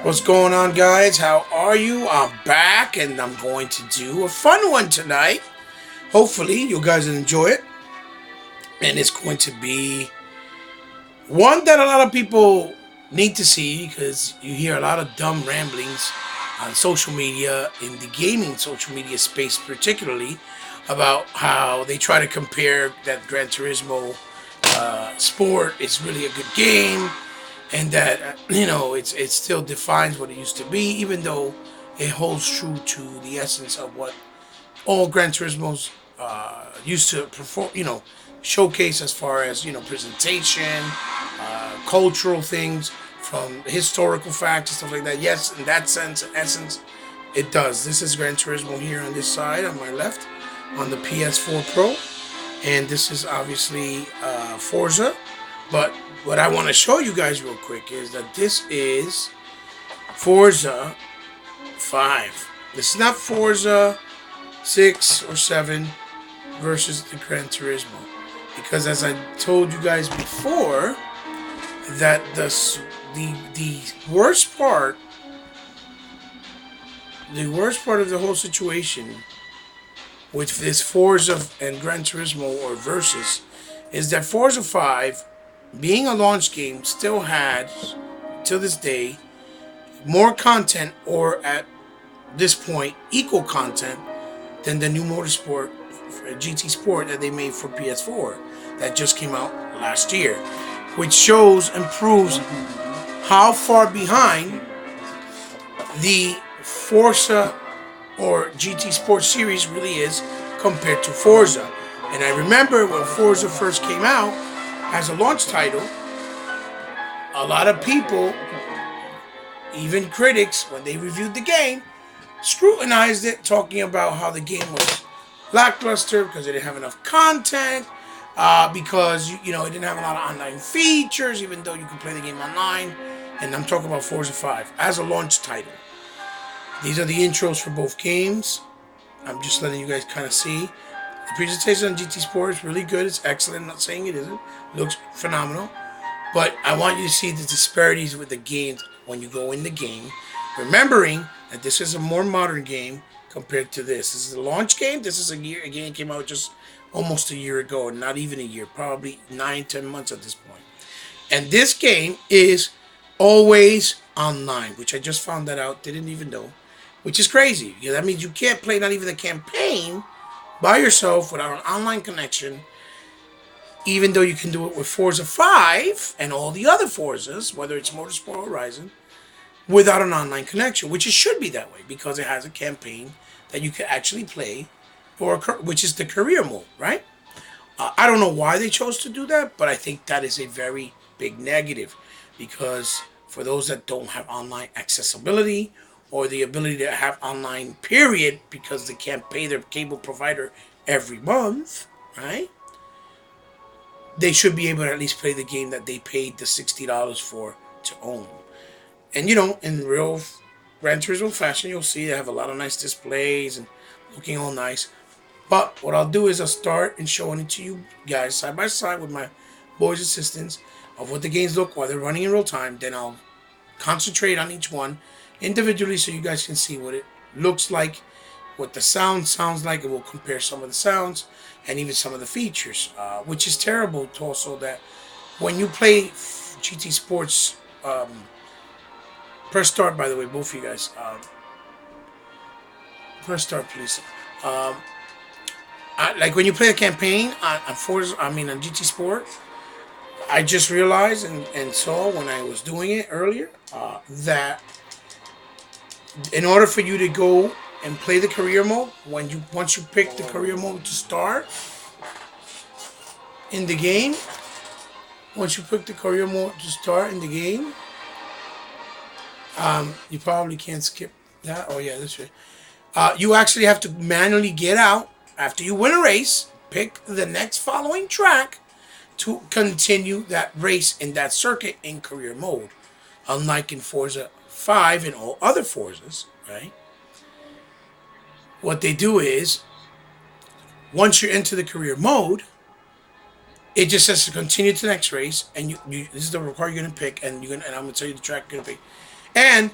What's going on, guys? How are you? I'm back and I'm going to do a fun one tonight. Hopefully, you guys will enjoy it. And it's going to be one that a lot of people need to see because you hear a lot of dumb ramblings on social media, in the gaming social media space, particularly about how they try to compare that Gran Turismo sport is really a good game and that it still defines what it used to be, even though it holds true to the essence of what all Gran Turismos used to perform, showcase as far as presentation, cultural things, from historical facts and stuff like that. Yes, in that sense, in essence, it does. This is Gran Turismo here on this side, on my left, on the PS4 Pro, and this is obviously Forza. But what I want to show you guys real quick is that this is Forza 5. This is not Forza 6 or 7 versus the Gran Turismo. Because as I told you guys before, that the worst part of the whole situation with this Forza and Gran Turismo or versus is that Forza 5, being a launch game, still had, till this day, more content, or at this point, equal content, than the new Motorsport GT Sport that they made for PS4 that just came out last year, which shows and proves how far behind the Forza or GT Sport series really is compared to Forza. And I remember when Forza first came out as a launch title, a lot of people, even critics, when they reviewed the game, scrutinized it, talking about how the game was lackluster because it didn't have enough content, because it didn't have a lot of online features, even though you could play the game online. And I'm talking about Forza 5 as a launch title. These are the intros for both games. I'm just letting you guys kind of see. The presentation on GT Sport is really good. It's excellent. I'm not saying it isn't. It looks phenomenal. But I want you to see the disparities with the games when you go in the game. Remembering that this is a more modern game compared to this. This is a launch game. This is a game came out just almost a year ago. Not even a year. Probably 9-10 months at this point. And this game is always online, which I just found that out. Didn't even know. Which is crazy. Yeah, that means you can't play not even the campaign by yourself without an online connection, even though you can do it with Forza 5 and all the other Forzas, whether it's Motorsport or Horizon, without an online connection, which it should be that way because it has a campaign that you can actually play, which is the career mode, right? I don't know why they chose to do that, but I think that is a very big negative because for those that don't have online accessibility or the ability to have online period because they can't pay their cable provider every month, right? They should be able to at least play the game that they paid the $60 for to own. And in real Gran Turismo fashion, you'll see they have a lot of nice displays and looking all nice. But what I'll do is I'll start and showing it to you guys side by side with my boys' assistants of what the games look while they're running in real time. Then I'll concentrate on each one individually so you guys can see what it looks like, what the sound sounds like, and we'll compare some of the sounds and even some of the features, which is terrible to also that when you play GT Sports, press start, by the way, both of you guys, press start please. Like when you play a campaign on Forza, on GT Sport, I just realized and saw when I was doing it earlier that in order for you to go and play the career mode, once you pick the career mode to start in the game, you probably can't skip that. Oh yeah, that's right. You actually have to manually get out after you win a race, pick the next following track to continue that race in that circuit in career mode. Unlike in Forza 5 and all other Forzas, right? What they do is, once you're into the career mode, it just says to continue to the next race, and you this is the record you're gonna pick, and I'm gonna tell you the track you're gonna pick. And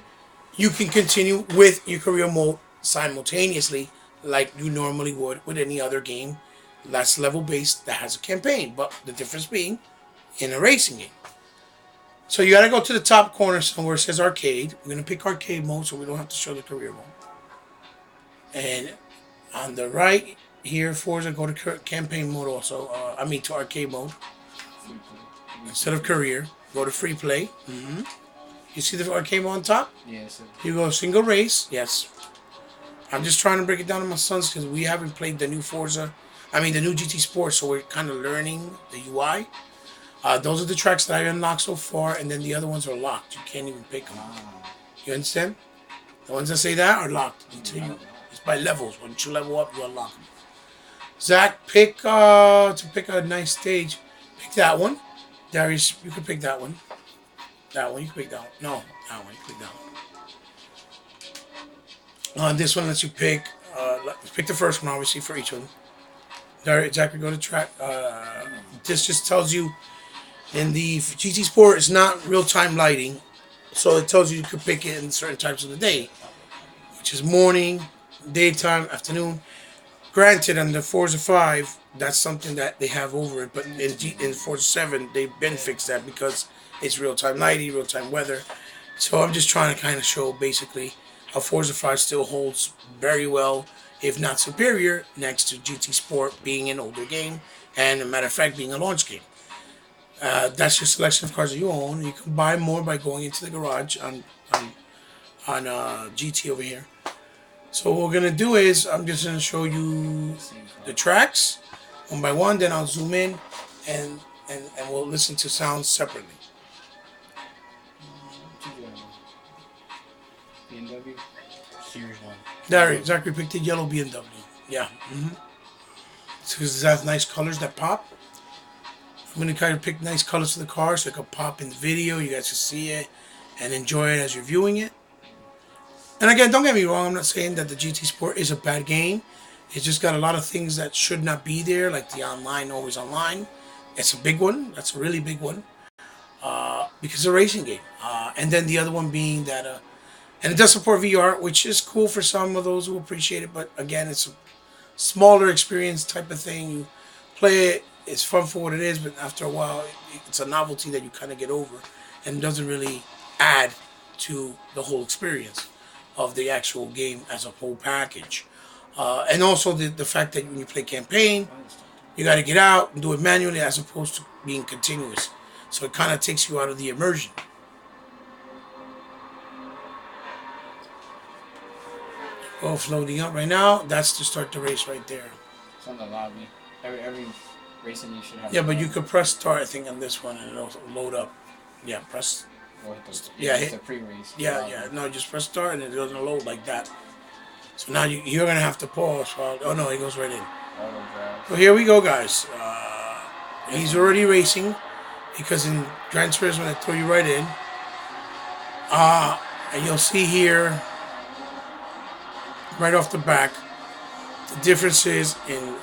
you can continue with your career mode simultaneously, like you normally would with any other game that's level based that has a campaign. But the difference being in a racing game. So you gotta go to the top corner somewhere it says arcade. We're gonna pick arcade mode so we don't have to show the career mode. And on the right here, Forza, go to campaign mode also. To arcade mode. Instead of career, go to free play. You see the arcade mode on top? Yes. You go single race. Yes. I'm just trying to break it down to my sons because we haven't played the new Forza. The new GT Sport, so we're kind of learning the UI. Those are the tracks that I unlocked so far, and then the other ones are locked. You can't even pick them. You understand? The ones that say that are locked until it's by levels. Once you level up, you unlock them. Zach, pick to pick a nice stage. Pick that one. Darius, you can pick that one. That one, you can pick that one. No, that one, you can pick that one. This one lets you pick. Let's pick the first one, obviously, for each one. Darius, Zach, we go to track. This just tells you in the GT Sport, it's not real-time lighting, so it tells you could pick it in certain times of the day, which is morning, daytime, afternoon. Granted, on the Forza 5, that's something that they have over it, but in Forza 7, they've been fixed that because it's real-time lighting, real-time weather. So I'm just trying to kind of show basically how Forza 5 still holds very well, if not superior, next to GT Sport being an older game, and a matter of fact, being a launch game. That's your selection of cars that you own. You can buy more by going into the garage on GT over here. So what we're gonna do is I'm just gonna show you the tracks one by one. Then I'll zoom in and we'll listen to sounds separately. BMW Series 1. There, Zachary picked the yellow BMW. Yeah. Because it has nice colors that pop. I'm going to kind of pick nice colors for the car so it can pop in the video. You guys can see it and enjoy it as you're viewing it. And again, don't get me wrong. I'm not saying that the GT Sport is a bad game. It's just got a lot of things that should not be there, like the online, always online. It's a big one. That's a really big one. Because it's a racing game. And then the other one being that... and it does support VR, which is cool for some of those who appreciate it. But again, it's a smaller experience type of thing. You play it. It's fun for what it is, but after a while, it's a novelty that you kind of get over, and doesn't really add to the whole experience of the actual game as a whole package. And also the fact that when you play campaign, you got to get out and do it manually as opposed to being continuous. So it kind of takes you out of the immersion. Both loading up right now. That's to start the race right there. It's on the lobby. Every racing you should have. Yeah, but you could press start, I think, on this one, and it'll load up. Yeah, press. Hit the pre-race. Yeah. No, just press start, and it doesn't load like that. So now you're gonna have to pause. Oh no, it goes right in. So here we go, guys. He's already racing because in Gran Turismo they throw you right in. And you'll see here, right off the back, the differences in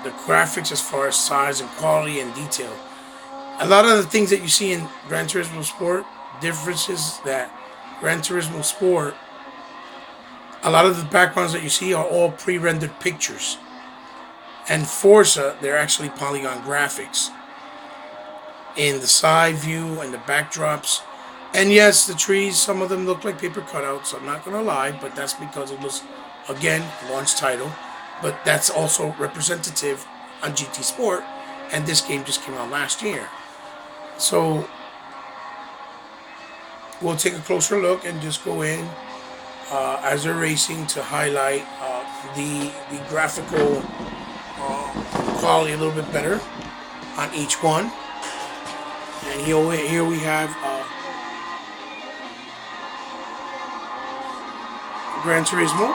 the graphics as far as size and quality and detail. A lot of the things that you see in Gran Turismo Sport, differences that Gran Turismo Sport, a lot of the backgrounds that you see are all pre-rendered pictures. And Forza, they're actually polygon graphics in the side view and the backdrops. And yes, the trees, some of them look like paper cutouts, I'm not going to lie, but that's because it was, again, launch title. But that's also representative on GT Sport, and this game just came out last year. So we'll take a closer look and just go in as they're racing to highlight the graphical quality a little bit better on each one. And here we have Gran Turismo.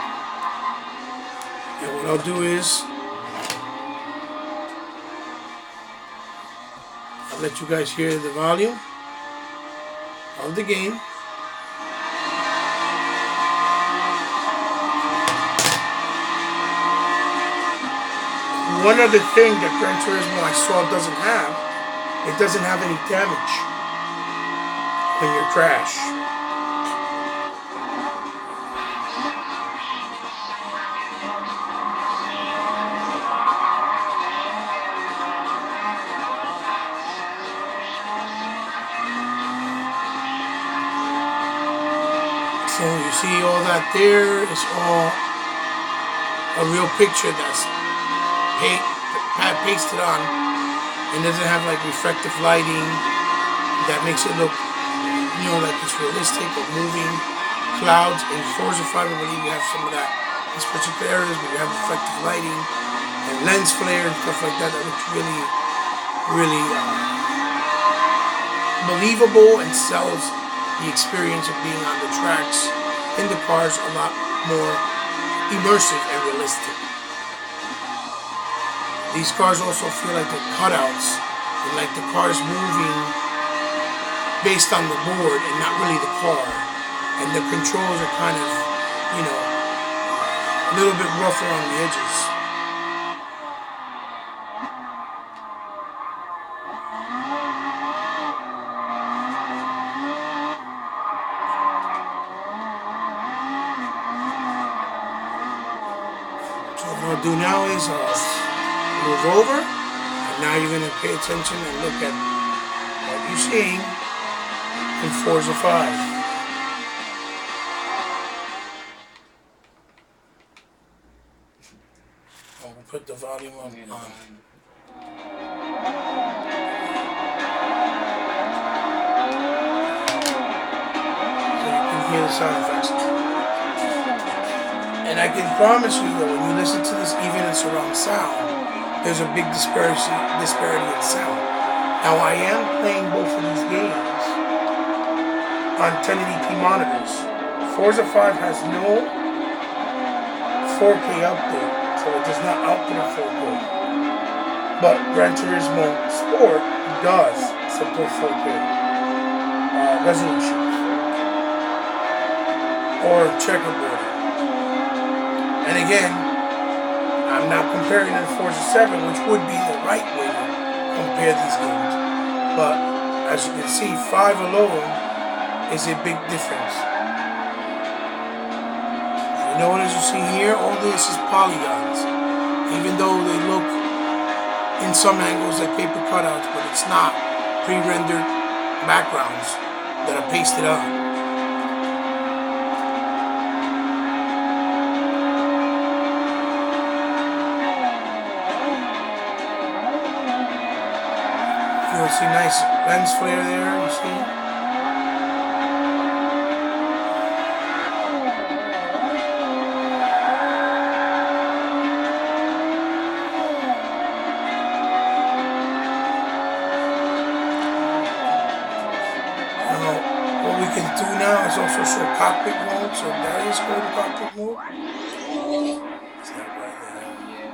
And what I'll do is I'll let you guys hear the volume of the game. One other thing that Gran Turismo I saw doesn't have, it doesn't have any damage when you crash. So you see all that there is all a real picture that's pasted on, and doesn't have like reflective lighting that makes it look, like it's realistic or moving. Clouds in Forza 5, I believe you have some of that in these particular areas, but you have reflective lighting and lens flare and stuff like that looks really, really believable and sells the experience of being on the tracks in the cars a lot more immersive and realistic. These cars also feel like they're cutouts and like the car's moving based on the board and not really the car. And the controls are kind of, a little bit rougher on the edges. So what I'll do now is move over, and now you're going to pay attention and look at what you're seeing in Forza 5. I'll put the volume on. So you can hear the sound effects. And I can promise you that when you listen to this, even in surround sound, there's a big disparity in sound. Now I am playing both of these games on 1080p monitors. Forza 5 has no 4K update, so it does not output a 4K. But Gran Turismo Sport does support 4K resolution or checkerboard. And again, I'm not comparing it to Forza 7, which would be the right way to compare these games. But as you can see, 5 alone is a big difference. You notice you see here, all this is polygons. Even though they look in some angles like paper cutouts, but it's not pre-rendered backgrounds that are pasted on. You'll see nice lens flare there, you see? What we can do now is also show cockpit mode, so Darius go to cockpit mode. It's not right there.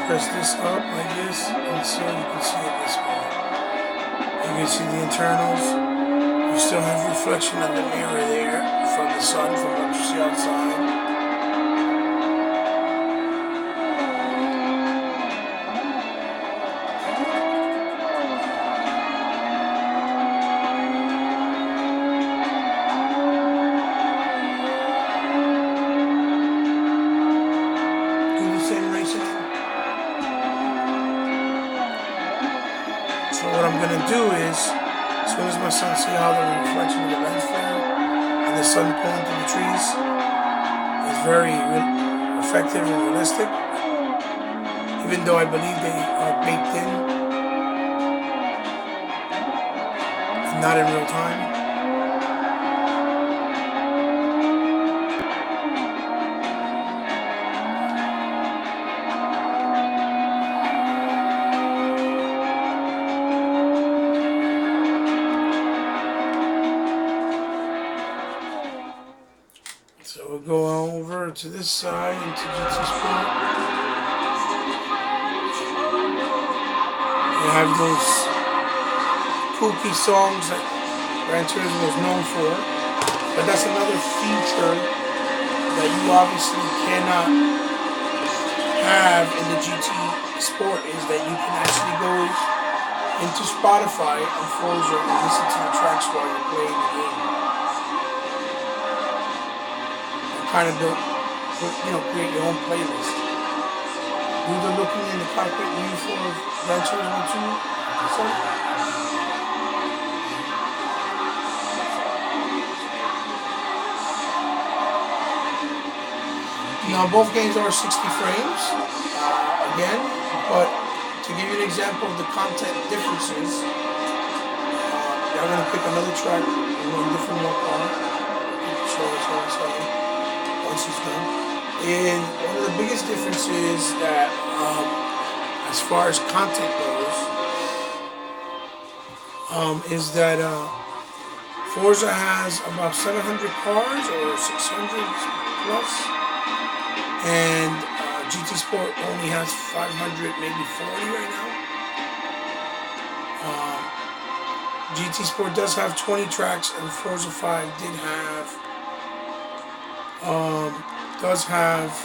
Press this up like this, and so you can see it this way. You can see the internals. You still have reflection of the mirror there from the sun, from what you see outside. Do the same racing. So what I'm going to do is, as soon as my son see how the reflection of the lens flare and the sun pulling through the trees is very effective and realistic, even though I believe they are baked in and not in real time. So we'll go over to this side into GT Sport. You have those kooky songs that Gran Turismo is known for, but that's another feature that you obviously cannot have in the GT Sport, is that you can actually go into Spotify and Forza and listen to the tracks while you're playing the game. Kind of create your own playlist. Do the looking in the cockpit view for Gran Turismo 2. I can So, see that. I can see that. You now, can. both games are 60 frames, again, but to give you an example of the content differences, I'm going to pick another track in a different more car. Show us how it's once it's done. And one of the biggest differences that, as far as content goes, is that Forza has about 700 cars or 600 plus, and GT Sport only has 500, maybe 40 right now. GT Sport does have 20 tracks, and Forza 5 does have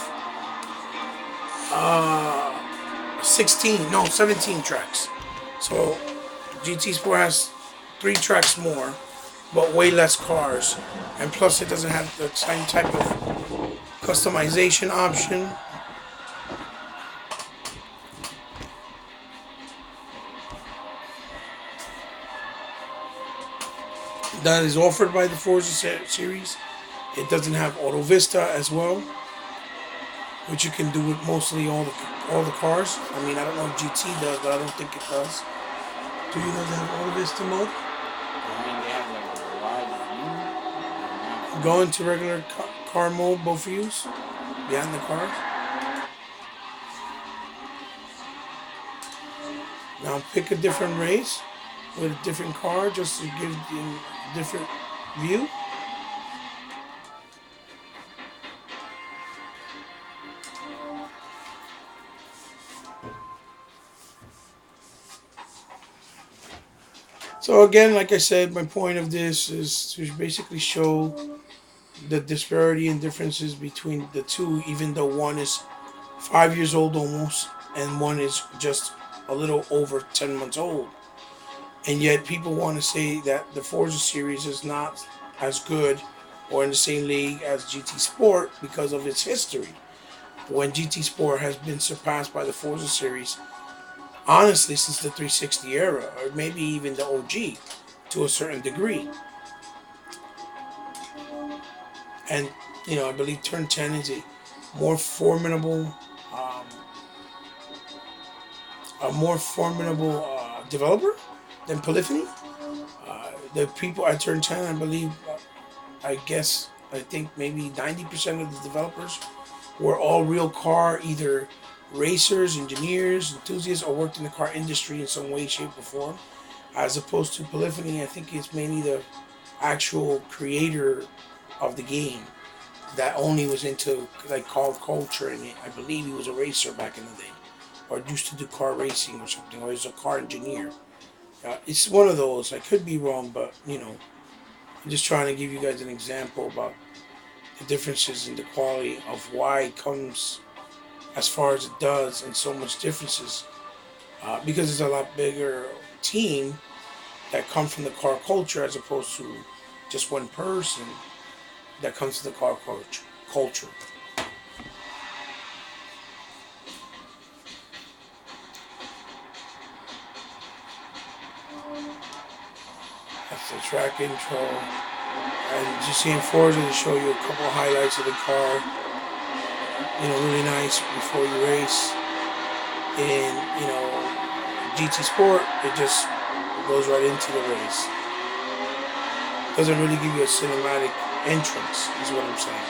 17 tracks. So GT Sport has 3 tracks more, but way less cars, and plus it doesn't have the same type of customization option. That is offered by the Forza series. It doesn't have Auto Vista as well, which you can do with mostly all the cars. I mean, I don't know if GT does, but I don't think it does. Do you guys have Auto Vista mode? I mean, they have like a wide view. Go into regular car mode, both views, behind the cars. Now pick a different race with a different car just to give you a different view. So again, like I said, my point of this is to basically show the disparity and differences between the two, even though one is 5 years old almost, and one is just a little over 10 months old. And yet people want to say that the Forza series is not as good or in the same league as GT Sport because of its history. When GT Sport has been surpassed by the Forza series, honestly, since the 360 era, or maybe even the OG to a certain degree. And, I believe Turn 10 is more formidable, um, a more formidable developer than Polyphony. The people at Turn 10, I believe, I think maybe 90% of the developers were all real car, either racers, engineers, enthusiasts, or worked in the car industry in some way, shape, or form. As opposed to Polyphony, I think it's mainly the actual creator of the game that only was into like car culture, and I believe he was a racer back in the day, or used to do car racing or something, or he was a car engineer. It's one of those. I could be wrong, but I'm just trying to give you guys an example about the differences in the quality of why it comes as far as it does, and so much differences because it's a lot bigger team that come from the car culture as opposed to just one person that comes to the car culture. That's the track intro. And just seeing Forza to show you a couple of highlights of the car. Really nice before you race. And, GT Sport, it just goes right into the race. Doesn't really give you a cinematic entrance, is what I'm saying.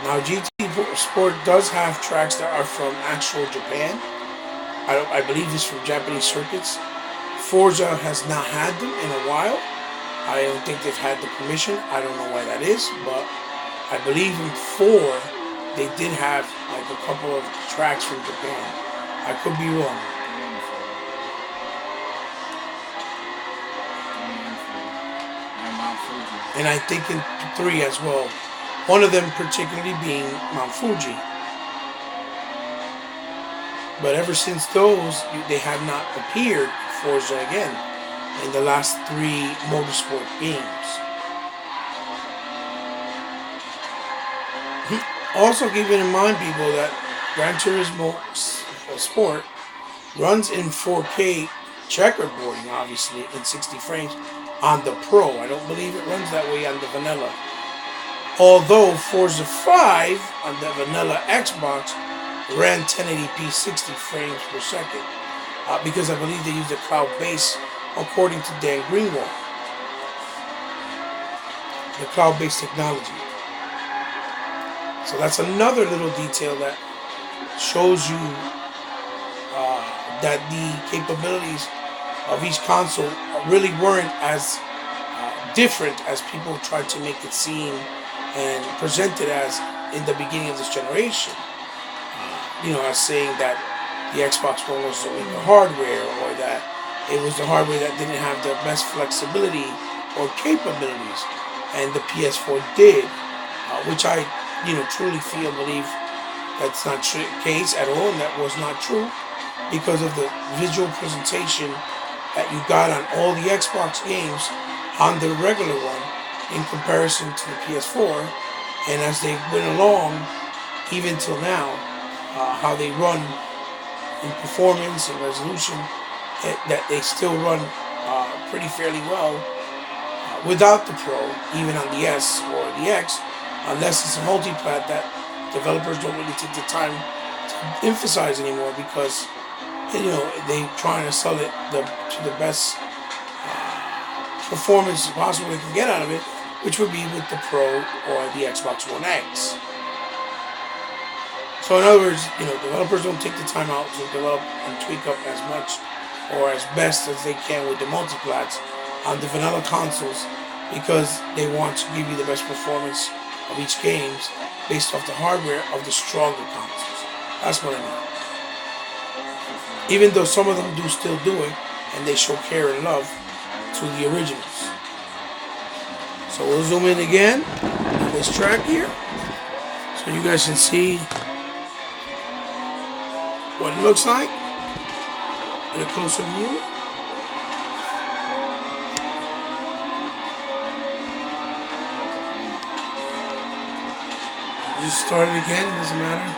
Now, GT Sport does have tracks that are from actual Japan. I believe it's from Japanese circuits. Forza has not had them in a while. I don't think they've had the permission. I don't know why that is, but I believe in 4 they did have like a couple of tracks from Japan. I could be wrong. And I think in 3 as well. One of them particularly being Mount Fuji. But ever since those, they have not appeared Forza again. in the last 3 motorsport games. Also, keeping in mind, people, that Gran Turismo Sport runs in 4K checkerboarding, obviously, in 60 frames on the Pro. I don't believe it runs that way on the vanilla. Although Forza 5 on the vanilla Xbox ran 1080p 60 frames per second. Because I believe they used a cloud base, according to Dan Greenwald. The cloud-based technology. So that's another little detail that shows you that the capabilities of each console really weren't as different as people tried to make it seem and present it as in the beginning of this generation. As saying that the Xbox One was the weaker hardware, or that it was the hardware that didn't have the best flexibility or capabilities, and the PS4 did, which I truly believe that's not the case at all, and that was not true, because of the visual presentation that you got on all the Xbox games on the regular one in comparison to the PS4, and as they went along, even till now, how they run in performance and resolution, that they still run pretty fairly well without the Pro, even on the S or the X, unless it's a multi-plat that developers don't really take the time to emphasize anymore, because they trying to sell it to the best performance possible they can get out of it, which would be with the Pro or the Xbox One X. So in other words, developers don't take the time out to develop and tweak up as much or as best as they can with the multiplats on the vanilla consoles, because they want to give you the best performance of each games based off the hardware of the stronger consoles. That's what I mean. Even though some of them do still do it, and they show care and love to the originals. So we'll zoom in again on this track here, so you guys can see what it looks like in a closer view. Just start it again, it doesn't matter.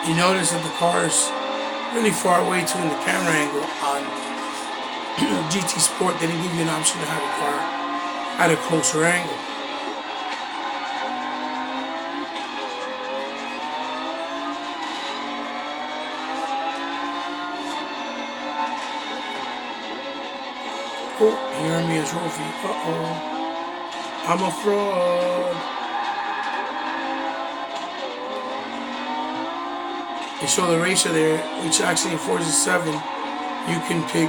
You notice that the car is really far away too in the camera angle. On GT Sport, they didn't give you an option to have a car at a closer angle. Oh, he earned me a trophy. Uh-oh. I'm a fraud. They show the racer there, which actually in Forza 7, you can pick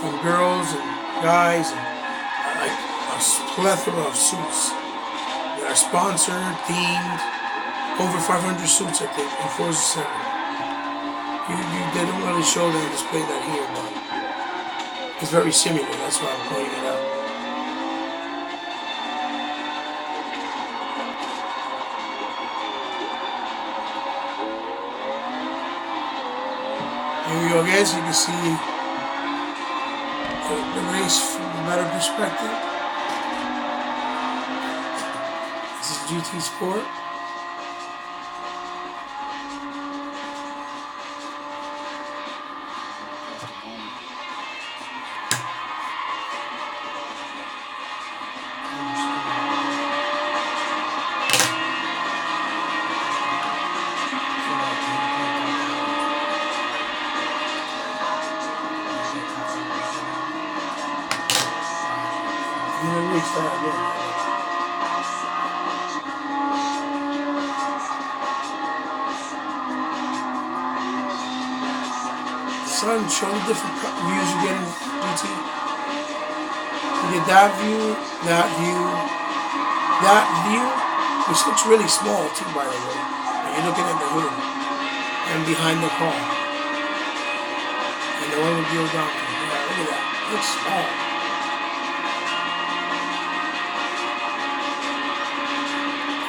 from girls and guys, and like a plethora of suits that are sponsored, themed, over 500 suits, I think, in Forza 7. They don't really show that, display that here, but it's very similar, that's why I'm pointing it out. Here we go again, so you can see the race from a better perspective. This is GT Sport. Son, show the different views you get in GT. You get that view, which looks really small too, by the way. And you're looking at the hood and behind the car. And the one with the odometer. Yeah, look at that. It looks small.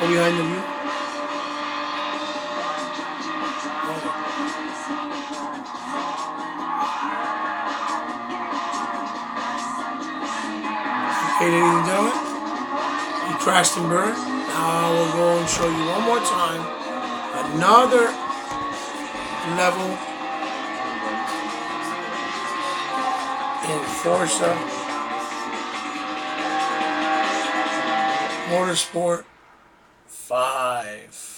Go behind the view. Okay, ladies and gentlemen, he crashed and burned. Now we'll go and show you one more time another level in Forza Motorsport 5.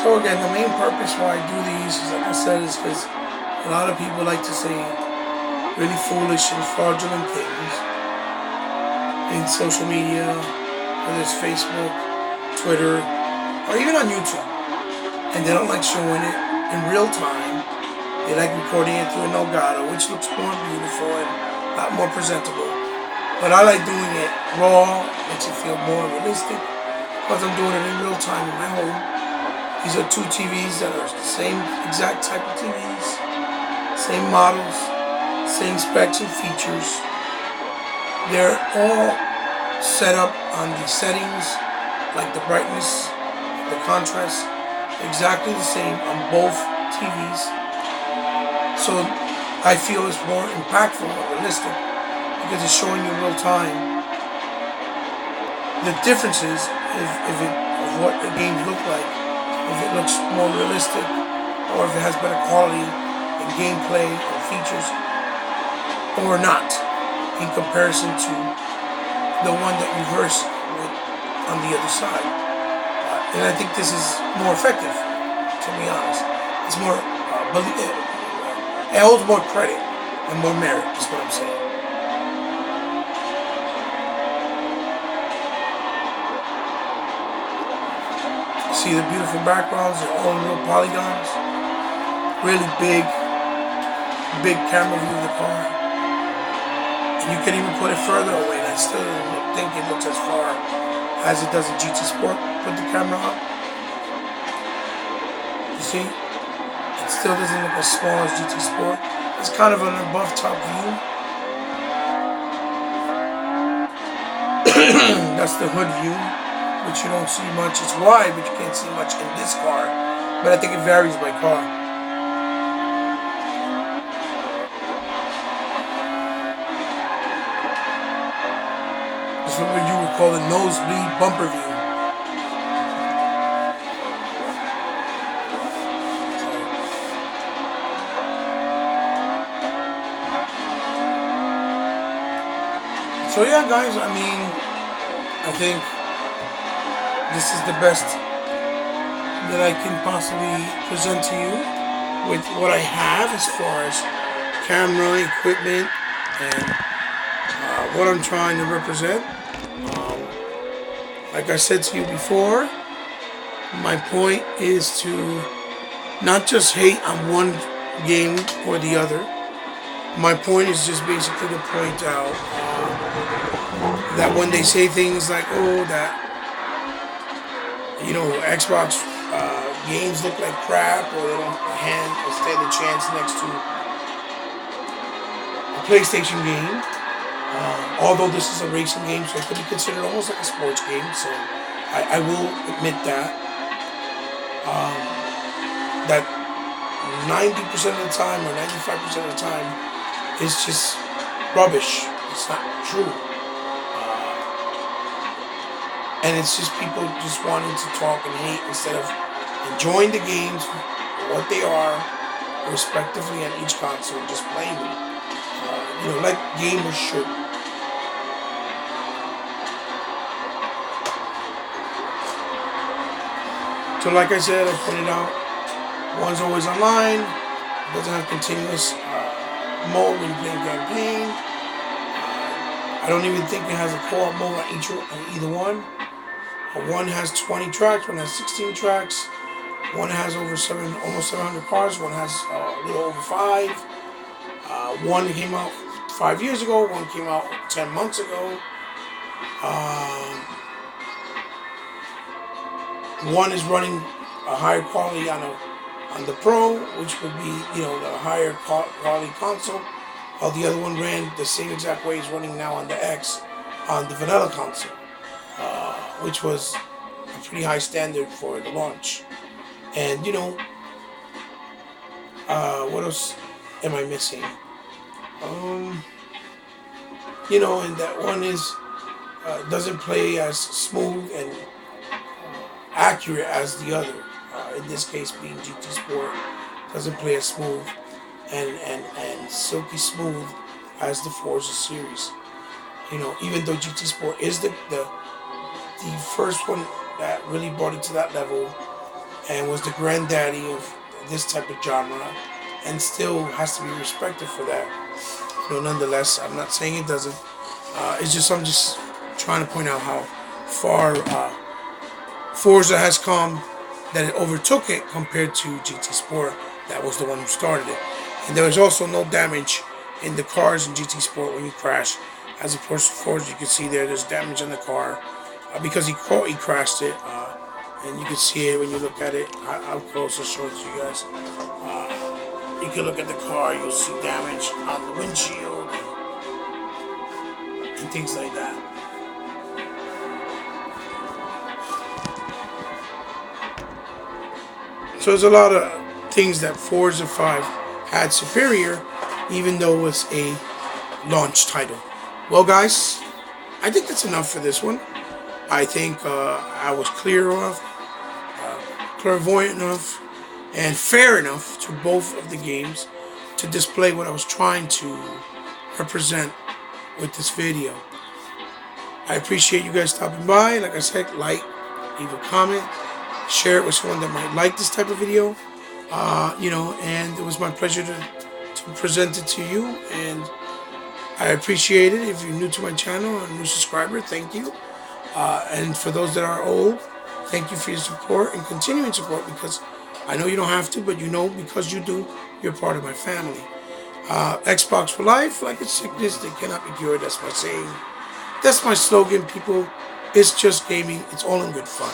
So again, the main purpose why I do these is, like I said, is because a lot of people like to say really foolish and fraudulent things in social media, whether it's Facebook, Twitter, or even on YouTube. And they don't like showing it in real time. They like recording it through an Elgato, which looks more beautiful and a lot more presentable. But I like doing it raw, makes it feel more realistic, because I'm doing it in real time in my home. These are two TVs that are the same exact type of TVs, same models, same specs and features. They're all set up on the settings, like the brightness, the contrast, exactly the same on both TVs. So I feel it's more impactful and realistic because it's showing you real time the differences of what the games look like. If it looks more realistic, or if it has better quality in gameplay and features, or not, in comparison to the one that you verse with on the other side. And I think this is more effective, to be honest. It's more, it holds more credit and more merit, is what I'm saying. See the beautiful backgrounds, they're all real polygons. Really big camera view of the car. And you can even put it further away, and I still don't think it looks as far as it does in GT Sport. Put the camera up. You see? It still doesn't look as small as GT Sport. It's kind of an above top view. That's the hood view, which you don't see much. It's wide, but you can't see much in this car. But I think it varies by car. This is what you would call the nosebleed bumper view. So yeah, guys, I mean, I think this is the best that I can possibly present to you with what I have as far as camera, equipment, and what I'm trying to represent. Like I said to you before, my point is to not just hate on one game or the other. My point is just basically to point out that when they say things like, oh, that, you know, Xbox games look like crap, or they don't stand a chance next to a PlayStation game, although this is a racing game, so it could be considered almost like a sports game, so I will admit that. That 90% of the time, or 95% of the time, it's just rubbish. It's not true. And it's just people just wanting to talk and hate instead of enjoying the games for what they are, respectively, on each console, and just playing them. You know, like gamers should. So like I said, I pointed out, one's always online, doesn't have continuous mode when you're playing campaign. I don't even think it has a co-op mode on either one. One has 20 tracks, one has 16 tracks. One has almost 700 cars, one has a little over 5. One came out 5 years ago, one came out 10 months ago. One is running a higher quality on a on the Pro, which would be, you know, the higher quality console, while the other one ran the same exact way it's running now on the X on the vanilla console, which was a pretty high standard for the launch. And you know, what else am I missing? Um, you know, and that one is doesn't play as smooth and accurate as the other. In this case, being GT Sport, doesn't play as smooth and silky smooth as the Forza series. You know, even though GT Sport is the first one that really brought it to that level and was the granddaddy of this type of genre, and still has to be respected for that. You know, nonetheless, I'm not saying it doesn't. It's just I'm just trying to point out how far Forza has come, that it overtook it compared to GT Sport. That was the one who started it, and there was also no damage in the cars in GT Sport when you crash. As opposed to Forza, you can see there's damage on the car because he crashed it, and you can see it when you look at it. I'll close show it to you guys. You can look at the car, you'll see damage on the windshield and things like that. So there's a lot of things that Forza 5 had superior, even though it was a launch title. Well, guys, I think that's enough for this one. I think I was clear enough, clairvoyant enough, and fair enough to both of the games to display what I was trying to represent with this video. I appreciate you guys stopping by. Like I said, like, leave a comment, share it with someone that might like this type of video. You know, and it was my pleasure to present it to you, and I appreciate it. If you're new to my channel or a new subscriber, thank you. And for those that are old, thank you for your support and continuing support, because I know you don't have to, but you know, because you do, you're part of my family. Xbox for life, like a sickness that cannot be cured. That's my saying. That's my slogan, people. It's just gaming. It's all in good fun.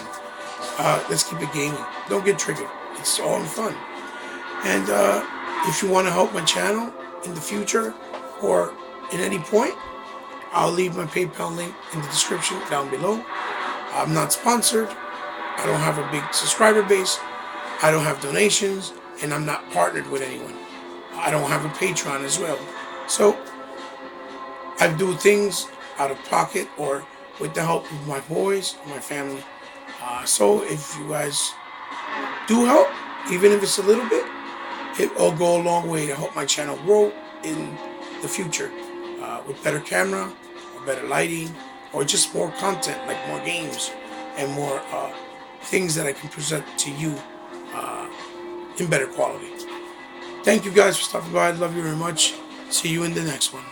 Let's keep it gaming. Don't get triggered. It's all in fun. And if you want to help my channel in the future or at any point, I'll leave my PayPal link in the description down below. I'm not sponsored. I don't have a big subscriber base. I don't have donations, and I'm not partnered with anyone. I don't have a Patreon as well. So I do things out of pocket or with the help of my boys, my family. So if you guys do help, even if it's a little bit, it will go a long way to help my channel grow in the future with better camera, or better lighting, or just more content, like more games and more things that I can present to you in better quality. Thank you guys for stopping by. I love you very much. See you in the next one.